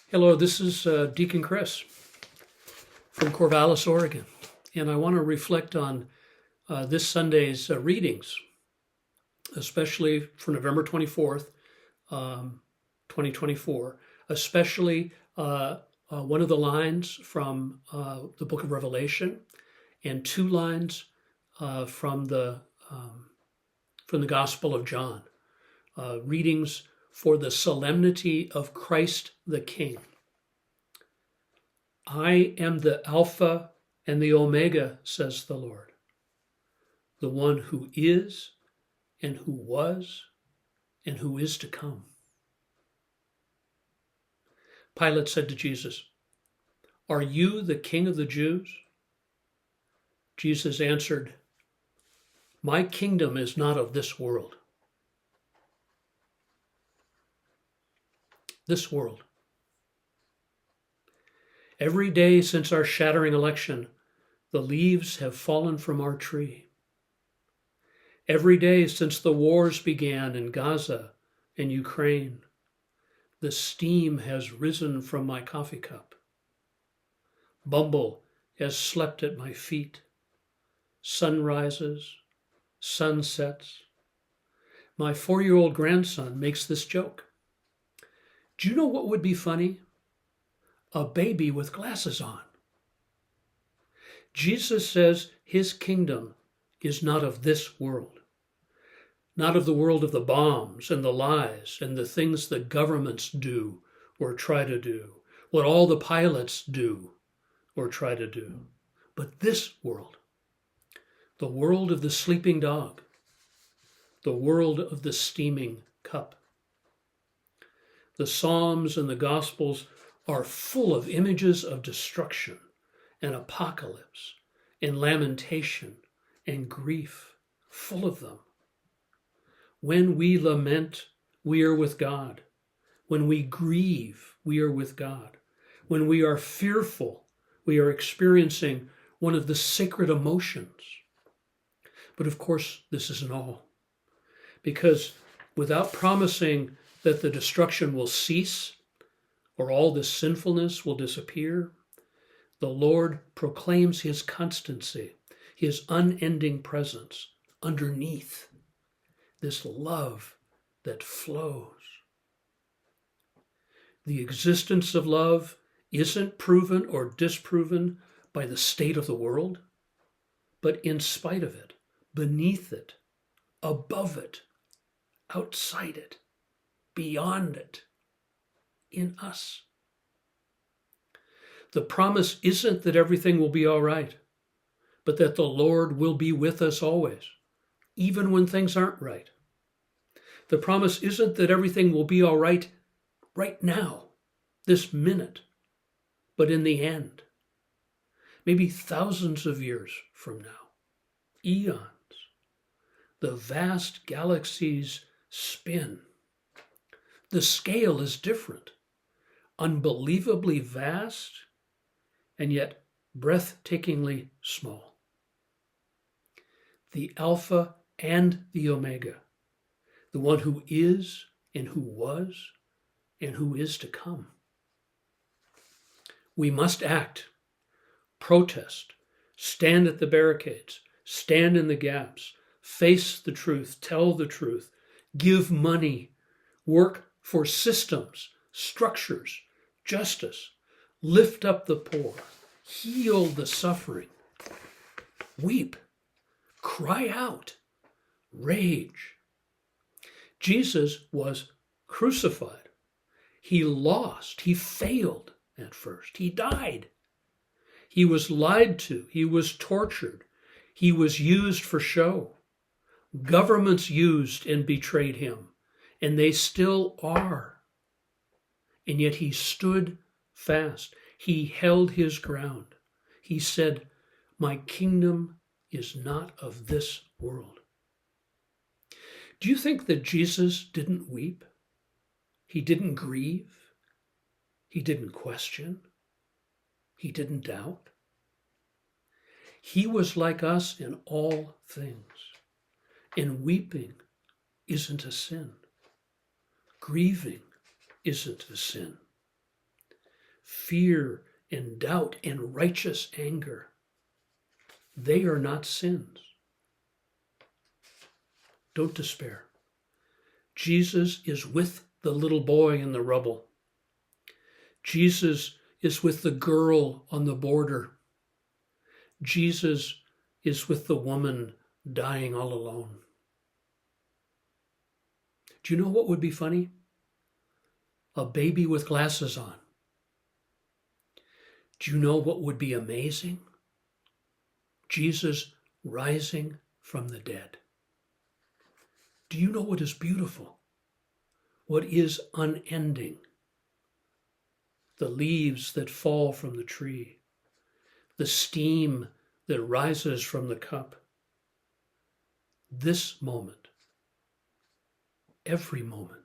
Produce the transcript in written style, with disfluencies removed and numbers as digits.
Hello, this is Deacon Chris from Corvallis, Oregon, and I want to reflect on this Sunday's readings, especially for November 24th, 2024, especially one of the lines from the book of Revelation and two lines from the Gospel of John, readings for the solemnity of Christ the King. I am the Alpha and the Omega, says the Lord, the one who is and who was and who is to come. Pilate said to Jesus, "Are you the King of the Jews?" Jesus answered, "My kingdom is not of this world." This world. Every day since our shattering election, the leaves have fallen from our tree. Every day since the wars began in Gaza and Ukraine, the steam has risen from my coffee cup. Bumble has slept at my feet. Sunrises, sunsets. My 4-year-old grandson makes this joke. Do you know what would be funny? A baby with glasses on. Jesus says his kingdom is not of this world, not of the world of the bombs and the lies and the things the governments do or try to do, what all the pilots do or try to do, but this world, the world of the sleeping dog, the world of the steaming cup. The Psalms and the Gospels are full of images of destruction and apocalypse and lamentation and grief, full of them. When we lament, we are with God. When we grieve, we are with God. When we are fearful, we are experiencing one of the sacred emotions. But of course, this isn't all, because without promising that the destruction will cease or all this sinfulness will disappear, the Lord proclaims his constancy, his unending presence underneath this love that flows. The existence of love isn't proven or disproven by the state of the world, but in spite of it, beneath it, above it, outside it, beyond it, in us. The promise isn't that everything will be all right, but that the Lord will be with us always, even when things aren't right. The promise isn't that everything will be all right now, this minute, but in the end, maybe thousands of years from now, eons. The vast galaxies spin. The scale is different, unbelievably vast, and yet breathtakingly small. The Alpha and the Omega, the one who is and who was and who is to come. We must act, protest, stand at the barricades, stand in the gaps, face the truth, tell the truth, give money, work for systems, structures, justice, lift up the poor, heal the suffering, weep, cry out, rage. Jesus was crucified. He lost. He failed at first. He died. He was lied to. He was tortured. He was used for show. Governments used and betrayed him, and they still are. And yet he stood fast. He held his ground. He said, "My kingdom is not of this world." Do you think that Jesus didn't weep? He didn't grieve? He didn't question? He didn't doubt? He was like us in all things. And weeping isn't a sin. Grieving isn't a sin. fear and doubt and righteous anger. They are not sins. Don't despair. Jesus is with the little boy in the rubble. Jesus is with the girl on the border. Jesus is with the woman dying all alone. Do you know what would be funny? A baby with glasses on. Do you know what would be amazing? Jesus rising from the dead. Do you know what is beautiful? What is unending? The leaves that fall from the tree, the steam that rises from the cup. This moment, every moment,